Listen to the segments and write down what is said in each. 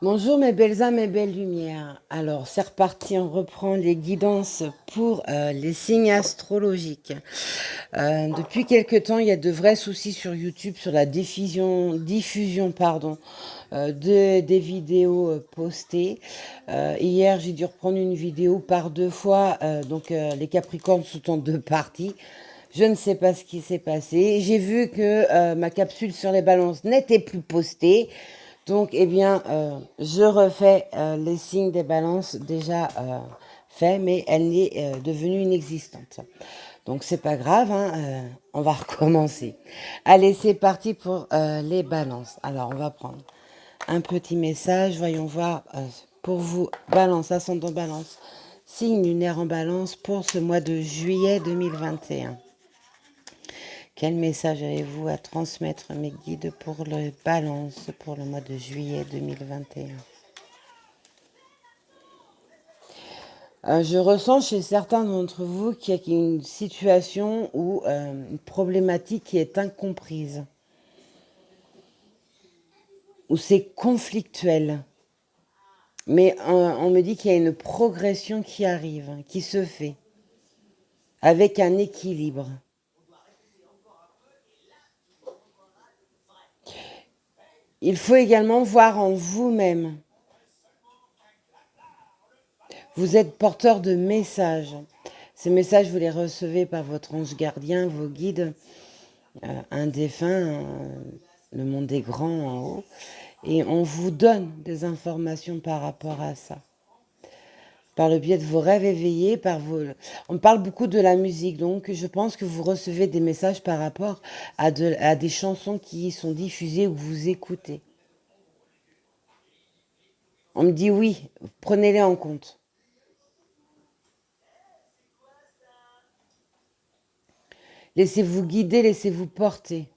Bonjour mes belles âmes et belles lumières. Alors c'est reparti, on reprend les guidances pour les signes astrologiques. Depuis quelque temps, il y a de vrais soucis sur YouTube sur la diffusion pardon, des vidéos postées. Hier, j'ai dû reprendre une vidéo par deux fois, les Capricornes sont en deux parties. Je ne sais pas ce qui s'est passé. J'ai vu que ma capsule sur les balances n'était plus postée. Donc, je refais les signes des balances déjà faits, mais elle est devenue inexistante. Donc, c'est pas grave, hein, on va recommencer. Allez, c'est parti pour les balances. Alors, on va prendre un petit message. Voyons voir pour vous, balance, ascendant balance, signe lunaire en balance pour ce mois de juillet 2021. Quel message avez-vous à transmettre, mes guides, pour le balance pour le mois de juillet 2021? Je ressens chez certains d'entre vous qu'il y a une situation ou une problématique qui est incomprise, ou c'est conflictuel. Mais on me dit qu'il y a une progression qui arrive, qui se fait, avec un équilibre. Il faut également voir en vous-même. Vous êtes porteur de messages. Ces messages, vous les recevez par votre ange gardien, vos guides, un défunt, le monde des grands en haut. Et on vous donne des informations par rapport à ça. Par le biais de vos rêves éveillés, on parle beaucoup de la musique, donc je pense que vous recevez des messages par rapport à des chansons qui sont diffusées ou que vous écoutez. On me dit oui, prenez-les en compte. Laissez-vous guider, laissez-vous porter.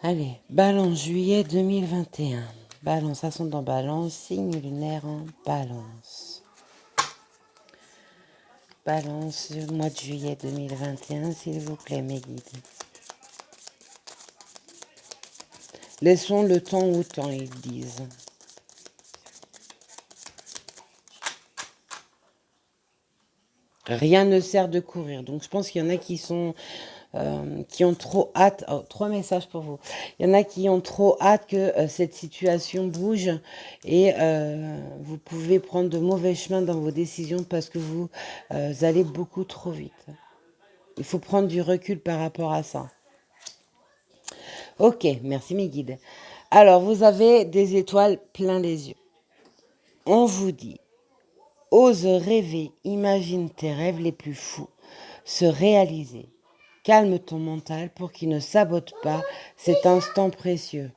Allez, balance juillet 2021. Balance, ascendant balance, signe lunaire en balance. Balance, le mois de juillet 2021, s'il vous plaît, mes guides. Laissons le temps au temps, ils disent. Rien ne sert de courir. Donc je pense qu'il y en a qui ont trop hâte. Oh, 3 messages pour vous. Il y en a qui ont trop hâte que cette situation bouge et vous pouvez prendre de mauvais chemins dans vos décisions parce que vous allez beaucoup trop vite. Il faut prendre du recul par rapport à ça. Ok, merci mes guides. Alors, vous avez des étoiles plein les yeux. On vous dit, ose rêver, imagine tes rêves les plus fous se réaliser. Calme ton mental pour qu'il ne sabote pas cet instant précieux.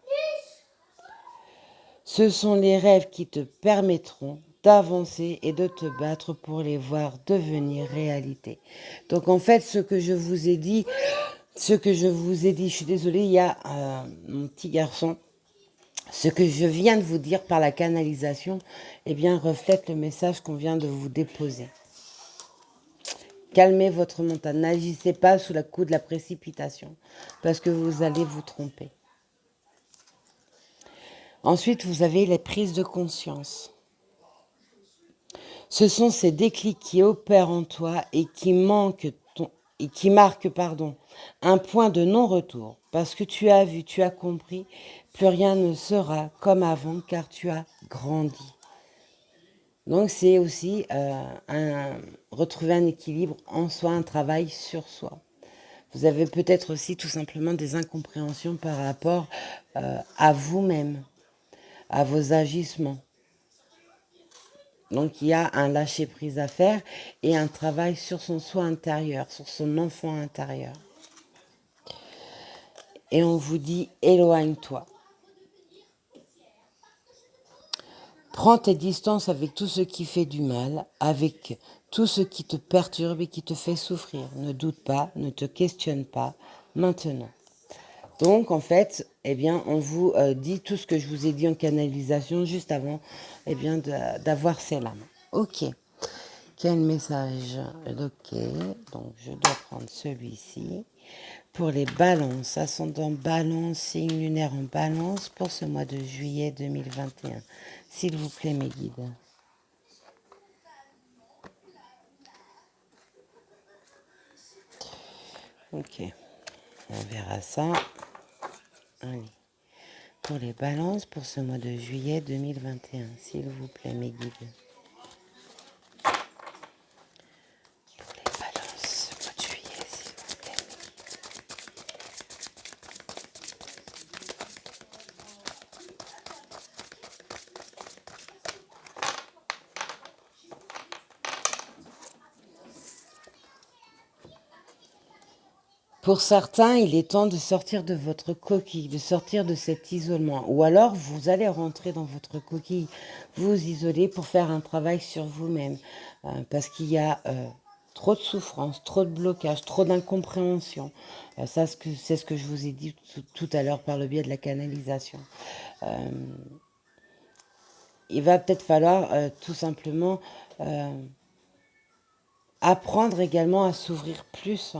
Ce sont les rêves qui te permettront d'avancer et de te battre pour les voir devenir réalité. Donc en fait, ce que je vous ai dit, je suis désolée, il y a mon petit garçon. Ce que je viens de vous dire par la canalisation, reflète le message qu'on vient de vous déposer. Calmez votre mental, n'agissez pas sous le coup de la précipitation, parce que vous allez vous tromper. Ensuite, vous avez les prises de conscience. Ce sont ces déclics qui opèrent en toi et qui marquent un point de non-retour. Parce que tu as vu, tu as compris, plus rien ne sera comme avant car tu as grandi. Donc c'est aussi retrouver un équilibre en soi, un travail sur soi. Vous avez peut-être aussi tout simplement des incompréhensions par rapport à vous-même, à vos agissements. Donc il y a un lâcher-prise à faire et un travail sur son soi intérieur, sur son enfant intérieur. Et on vous dit, éloigne-toi. Prends tes distances avec tout ce qui fait du mal, avec tout ce qui te perturbe et qui te fait souffrir. Ne doute pas, ne te questionne pas, maintenant. Donc, en fait, on vous dit tout ce que je vous ai dit en canalisation juste avant d'avoir ces lames. Ok. Quel message? Ok. Donc, je dois prendre celui-ci. Pour les balances, ascendant balance, signe lunaire en balance pour ce mois de juillet 2021. S'il vous plaît, mes guides. Ok. On verra ça. Allez. Pour les balances, pour ce mois de juillet 2021, s'il vous plaît, mes guides. Pour les balances, mois de juillet, s'il vous plaît. Pour certains, il est temps de sortir de votre coquille, de sortir de cet isolement. Ou alors, vous allez rentrer dans votre coquille, vous isoler pour faire un travail sur vous-même. Parce qu'il y a trop de souffrance, trop de blocage, trop d'incompréhension. Ça, c'est ce que je vous ai dit tout à l'heure par le biais de la canalisation. Il va peut-être falloir tout simplement apprendre également à s'ouvrir plus,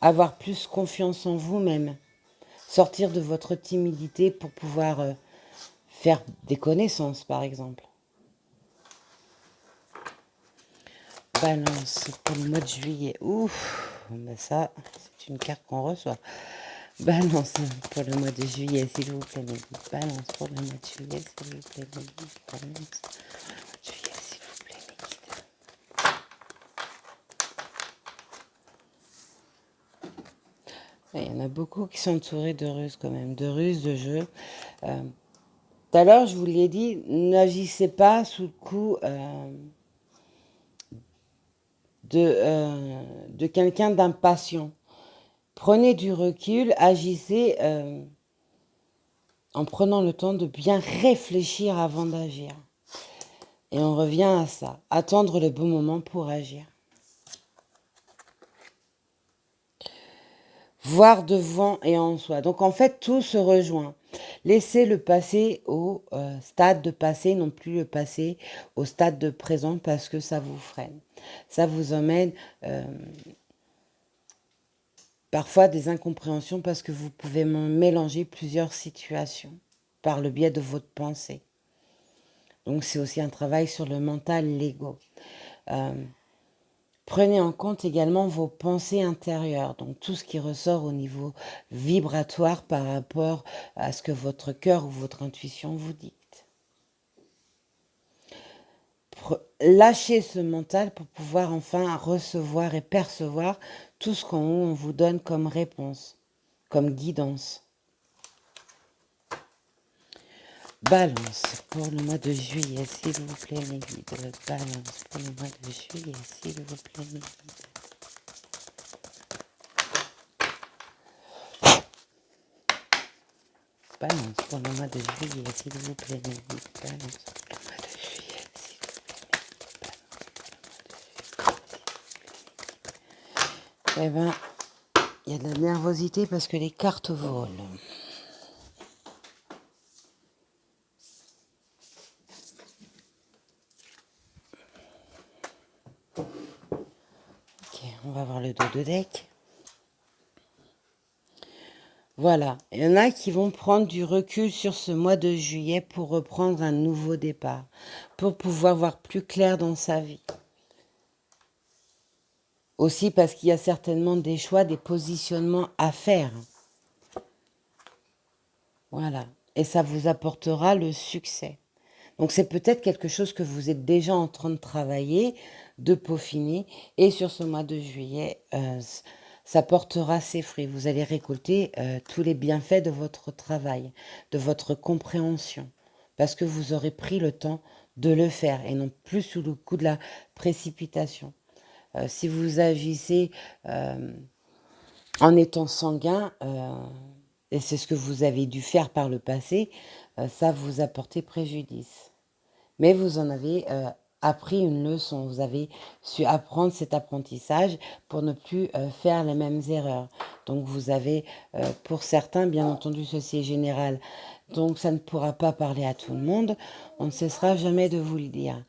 avoir plus confiance en vous-même, sortir de votre timidité pour pouvoir faire des connaissances, par exemple. Balance pour le mois de juillet. Ouf, ben ça, c'est une carte qu'on reçoit. Balance pour le mois de juillet, s'il vous plaît, mes guides. Balance pour le mois de juillet, s'il vous plaît, mes guides. Balance pour le mois de juillet, s'il vous plaît, mes guides. Il y en a beaucoup qui sont entourés de ruses quand même, de ruses, de jeux. Tout à l'heure, je vous l'ai dit, n'agissez pas sous le coup de quelqu'un d'impatient. Prenez du recul, agissez en prenant le temps de bien réfléchir avant d'agir. Et on revient à ça, attendre le bon moment pour agir. Voir devant et en soi. Donc en fait, tout se rejoint. Laissez le passé au stade de passé, non plus le passé au stade de présent, parce que ça vous freine. Ça vous emmène parfois des incompréhensions parce que vous pouvez mélanger plusieurs situations par le biais de votre pensée. Donc c'est aussi un travail sur le mental, l'ego. Prenez en compte également vos pensées intérieures, donc tout ce qui ressort au niveau vibratoire par rapport à ce que votre cœur ou votre intuition vous dicte. Lâchez ce mental pour pouvoir enfin recevoir et percevoir tout ce qu'on vous donne comme réponse, comme guidance. Balance pour le mois de juillet, s'il vous plaît, mes guides. Balance pour le mois de juillet, s'il vous plaît, mes guides. Balance pour le mois de juillet, s'il vous plaît, mes guides. Balance pour le mois de juillet, s'il vous plaît, mes guides. Eh ben, il y a de la nervosité parce que les cartes volent. Ok, on va voir le dos de deck. Voilà, il y en a qui vont prendre du recul sur ce mois de juillet pour reprendre un nouveau départ, pour pouvoir voir plus clair dans sa vie. Aussi parce qu'il y a certainement des choix, des positionnements à faire. Voilà, et ça vous apportera le succès. Donc c'est peut-être quelque chose que vous êtes déjà en train de travailler, de peaufiner, et sur ce mois de juillet, ça portera ses fruits. Vous allez récolter tous les bienfaits de votre travail, de votre compréhension, parce que vous aurez pris le temps de le faire et non plus sous le coup de la précipitation. Si vous agissez en étant sanguin, et c'est ce que vous avez dû faire par le passé, ça vous a porté préjudice. Mais vous en avez appris une leçon, vous avez su apprendre cet apprentissage pour ne plus faire les mêmes erreurs. Donc vous avez, pour certains, bien entendu, ceci est général, donc ça ne pourra pas parler à tout le monde, on ne cessera jamais de vous le dire.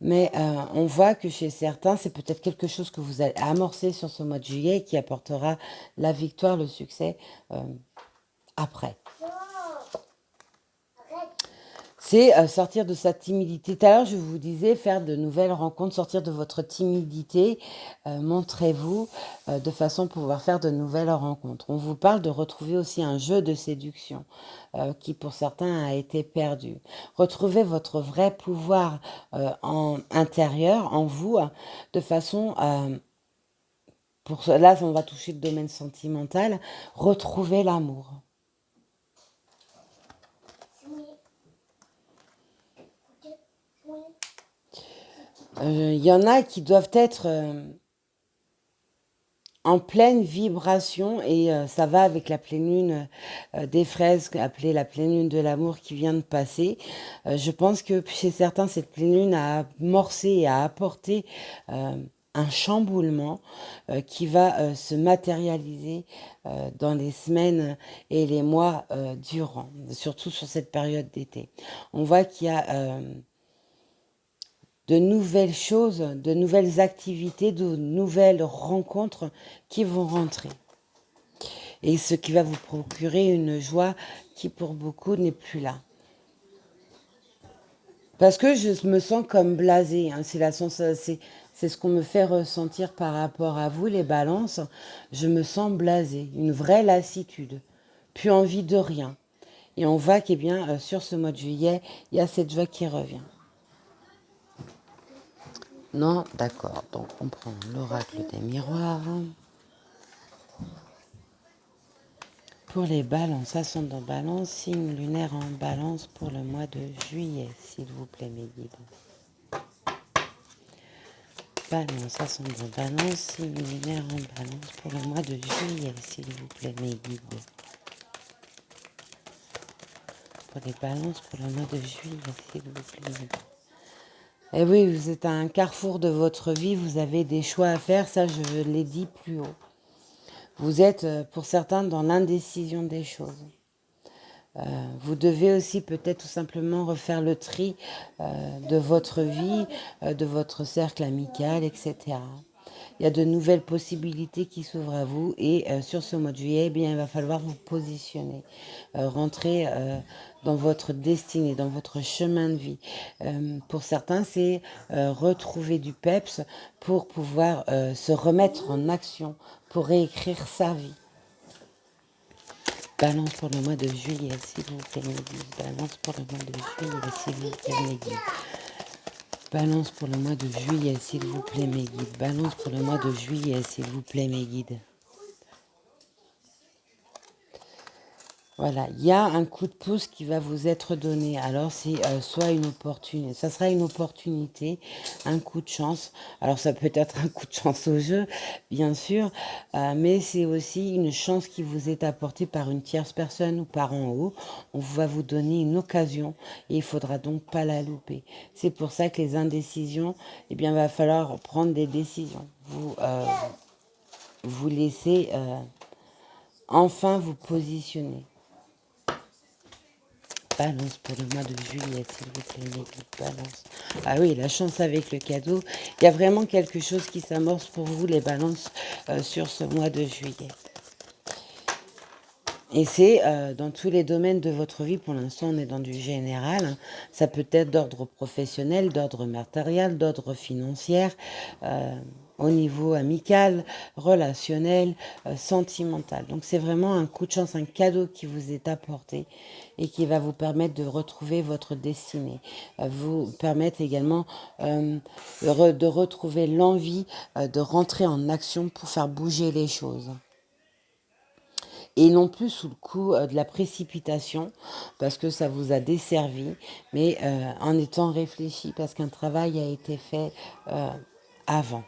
Mais on voit que chez certains, c'est peut-être quelque chose que vous allez amorcer sur ce mois de juillet qui apportera la victoire, le succès après. C'est sortir de sa timidité. Tout à l'heure, je vous disais faire de nouvelles rencontres, sortir de votre timidité. Montrez-vous de façon à pouvoir faire de nouvelles rencontres. On vous parle de retrouver aussi un jeu de séduction qui, pour certains, a été perdu. Retrouvez votre vrai pouvoir en intérieur, en vous, de façon pour cela, on va toucher le domaine sentimental. Retrouver l'amour. Il y en a qui doivent être en pleine vibration et ça va avec la pleine lune des fraises, appelée la pleine lune de l'amour qui vient de passer. Je pense que chez certains, cette pleine lune a amorcé et a apporté un chamboulement qui va se matérialiser dans les semaines et les mois durant, surtout sur cette période d'été. On voit qu'il y a de nouvelles choses, de nouvelles activités, de nouvelles rencontres qui vont rentrer. Et ce qui va vous procurer une joie qui pour beaucoup n'est plus là. Parce que je me sens comme blasée, hein. C'est ce qu'on me fait ressentir par rapport à vous, les balances. Je me sens blasée, une vraie lassitude, plus envie de rien. Et on voit qu'eh bien, sur ce mois de juillet, il y a cette joie qui revient. Non, d'accord. Donc, on prend l'oracle des miroirs. Pour les balances, ascendant balance, signe lunaire en balance pour le mois de juillet, s'il vous plaît, mes guides. Balance, ascendant balance, signe lunaire en balance pour le mois de juillet, s'il vous plaît, mes guides. Pour les balances pour le mois de juillet, s'il vous plaît. Eh oui, vous êtes à un carrefour de votre vie, vous avez des choix à faire, ça je l'ai dit plus haut. Vous êtes, pour certains, dans l'indécision des choses. Vous devez aussi peut-être tout simplement refaire le tri de votre vie, de votre cercle amical, etc. Il y a de nouvelles possibilités qui s'ouvrent à vous et sur ce mois de juillet, eh bien, il va falloir vous positionner, rentrer dans votre destinée, dans votre chemin de vie. Pour certains, c'est retrouver du peps pour pouvoir se remettre en action, pour réécrire sa vie. Balance pour le mois de juillet, s'il vous plaît, mes guides. Balance pour le mois de juillet, s'il vous plaît, mes guides. Balance pour le mois de juillet, s'il vous plaît, mes guides. Balance pour le mois de juillet, s'il vous plaît, mes guides. Voilà, il y a un coup de pouce qui va vous être donné. Alors, c'est soit une opportunité, ça sera une opportunité, un coup de chance. Alors, ça peut être un coup de chance au jeu, bien sûr, mais c'est aussi une chance qui vous est apportée par une tierce personne ou par en haut. On va vous donner une occasion et il faudra donc pas la louper. C'est pour ça que les indécisions, eh bien, va falloir prendre des décisions. Vous laissez enfin vous positionner. Balance pour le mois de juillet, s'il vous plaît, mes guides, balance. Ah oui, la chance avec le cadeau. Il y a vraiment quelque chose qui s'amorce pour vous, les balances, sur ce mois de juillet. Et c'est dans tous les domaines de votre vie. Pour l'instant, on est dans du général, hein. Ça peut être d'ordre professionnel, d'ordre matériel, d'ordre financier, au niveau amical, relationnel, sentimental. Donc c'est vraiment un coup de chance, un cadeau qui vous est apporté et qui va vous permettre de retrouver votre destinée. Vous permettre également de retrouver l'envie de rentrer en action pour faire bouger les choses. Et non plus sous le coup de la précipitation, parce que ça vous a desservi, mais en étant réfléchi, parce qu'un travail a été fait avant.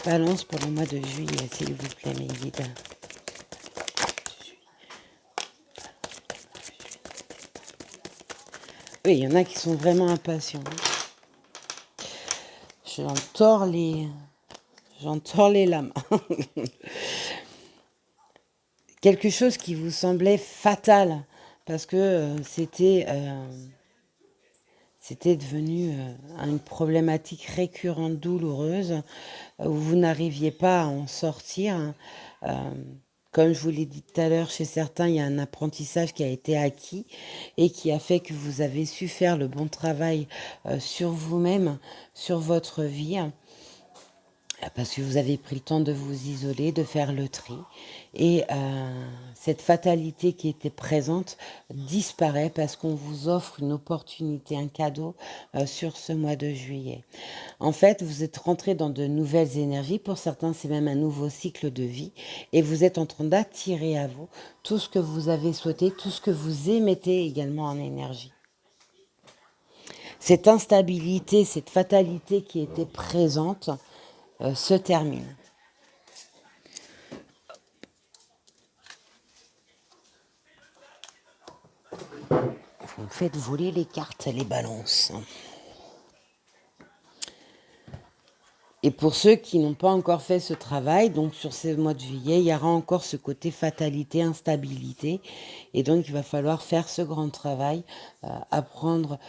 Balance pour le mois de juillet, s'il vous plaît, mes guides. Oui, il y en a qui sont vraiment impatients. J'en tords les lames. Quelque chose qui vous semblait fatal, parce que c'était devenu une problématique récurrente, douloureuse, où vous n'arriviez pas à en sortir, hein. Comme je vous l'ai dit tout à l'heure, chez certains, il y a un apprentissage qui a été acquis et qui a fait que vous avez su faire le bon travail sur vous-même, sur votre vie. Parce que vous avez pris le temps de vous isoler, de faire le tri. Et cette fatalité qui était présente disparaît parce qu'on vous offre une opportunité, un cadeau sur ce mois de juillet. En fait, vous êtes rentré dans de nouvelles énergies. Pour certains, c'est même un nouveau cycle de vie. Et vous êtes en train d'attirer à vous tout ce que vous avez souhaité, tout ce que vous émettez également en énergie. Cette instabilité, cette fatalité qui était présente se termine. Vous me faites voler les cartes, les balances. Et pour ceux qui n'ont pas encore fait ce travail, donc sur ces mois de juillet, il y aura encore ce côté fatalité, instabilité. Et donc, il va falloir faire ce grand travail, apprendre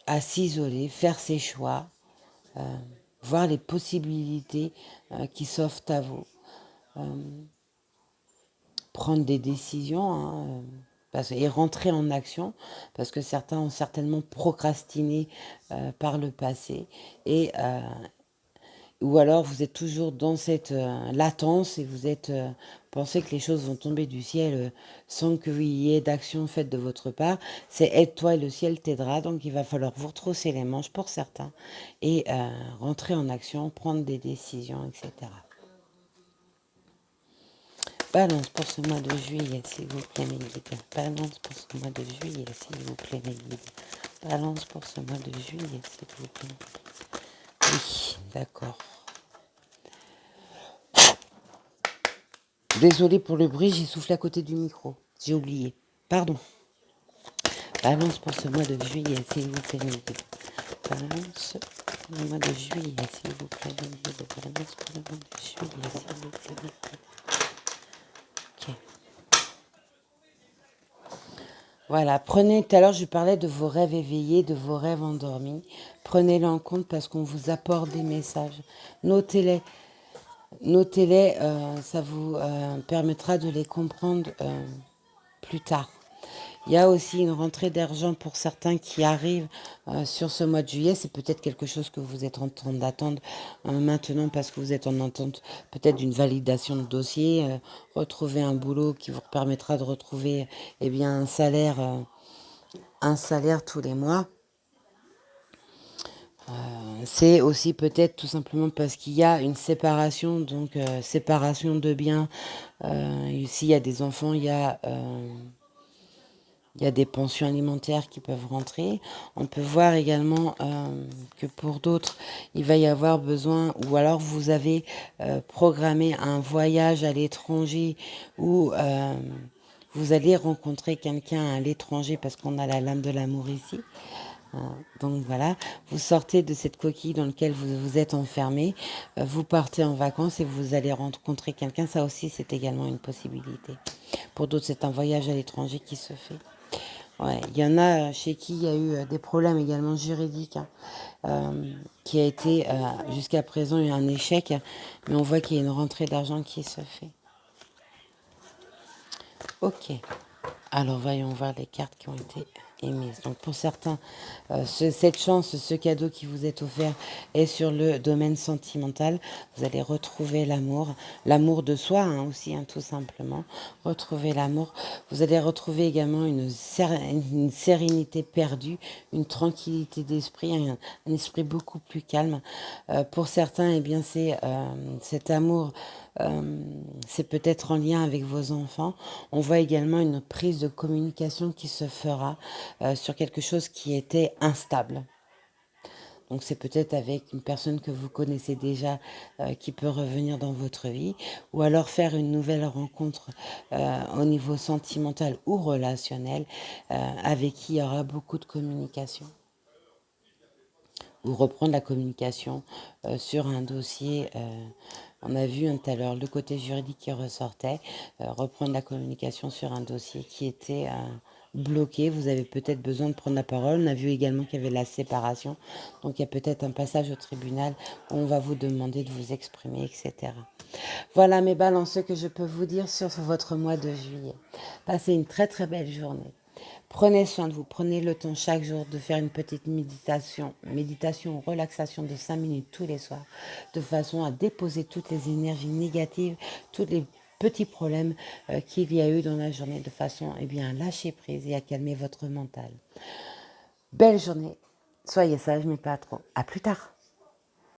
à s'isoler, faire ses choix, voir les possibilités qui s'offrent à vous. Prendre des décisions, hein, et rentrer en action, parce que certains ont certainement procrastiné par le passé, et ou alors vous êtes toujours dans cette latence et vous êtes pensez que les choses vont tomber du ciel sans qu'il y ait d'action faite de votre part. C'est aide-toi et le ciel t'aidera, donc il va falloir vous retrousser les manches pour certains et rentrer en action, prendre des décisions, etc. Balance pour ce mois de juillet, s'il vous plaît, mes guides. Balance pour ce mois de juillet, s'il vous plaît, mes guides. Balance pour ce mois de juillet, s'il vous plaît. Oui, d'accord. Désolée pour le bruit, j'ai soufflé à côté du micro. J'ai oublié. Pardon. Balance pour ce mois de juillet, s'il vous plaît, mes guides. Balance pour le mois de juillet, s'il vous plaît, mes guides. Balance pour le mois de juillet, s'il vous plaît, mes guides. Ok. Voilà, prenez, tout à l'heure je parlais de vos rêves éveillés, de vos rêves endormis. Prenez-les en compte parce qu'on vous apporte des messages. Notez-les, notez-les, ça vous permettra de les comprendre plus tard. Il y a aussi une rentrée d'argent pour certains qui arrivent sur ce mois de juillet. C'est peut-être quelque chose que vous êtes en train d'attendre maintenant parce que vous êtes en attente peut-être d'une validation de dossier, retrouver un boulot qui vous permettra de retrouver bien, un salaire tous les mois. C'est aussi peut-être tout simplement parce qu'il y a une séparation, donc séparation de biens. S'il y a des enfants, il y a des pensions alimentaires qui peuvent rentrer. On peut voir également que pour d'autres, il va y avoir besoin, ou alors vous avez programmé un voyage à l'étranger où vous allez rencontrer quelqu'un à l'étranger parce qu'on a la lame de l'amour ici. Donc voilà, vous sortez de cette coquille dans laquelle vous vous êtes enfermé, vous partez en vacances et vous allez rencontrer quelqu'un. Ça aussi, c'est également une possibilité. Pour d'autres, c'est un voyage à l'étranger qui se fait. Ouais, il y en a chez qui il y a eu des problèmes également juridiques, hein, qui a été jusqu'à présent eu un échec, mais on voit qu'il y a une rentrée d'argent qui se fait. Ok, alors voyons voir les cartes qui ont été émises. Donc pour certains, cette chance, ce cadeau qui vous est offert est sur le domaine sentimental. Vous allez retrouver l'amour, l'amour de soi hein, aussi, hein, tout simplement. Retrouver l'amour. Vous allez retrouver également une sérénité perdue, une tranquillité d'esprit, un esprit beaucoup plus calme. Pour certains, eh bien, c'est cet amour. C'est peut-être en lien avec vos enfants. On voit également une prise de communication qui se fera sur quelque chose qui était instable. Donc c'est peut-être avec une personne que vous connaissez déjà qui peut revenir dans votre vie, ou alors faire une nouvelle rencontre au niveau sentimental ou relationnel avec qui il y aura beaucoup de communication. Ou reprendre la communication sur un dossier. On a vu tout à l'heure le côté juridique qui ressortait, reprendre la communication sur un dossier qui était bloqué, vous avez peut-être besoin de prendre la parole. On a vu également qu'il y avait la séparation, donc il y a peut-être un passage au tribunal où on va vous demander de vous exprimer, etc. Voilà mes balances, ce que je peux vous dire sur votre mois de juillet. Passez une très très belle journée. Prenez soin de vous, prenez le temps chaque jour de faire une petite méditation ou relaxation de 5 minutes tous les soirs, de façon à déposer toutes les énergies négatives, tous les petits problèmes qu'il y a eu dans la journée, de façon à lâcher prise et à calmer votre mental. Belle journée, soyez sages mais pas trop. À plus tard.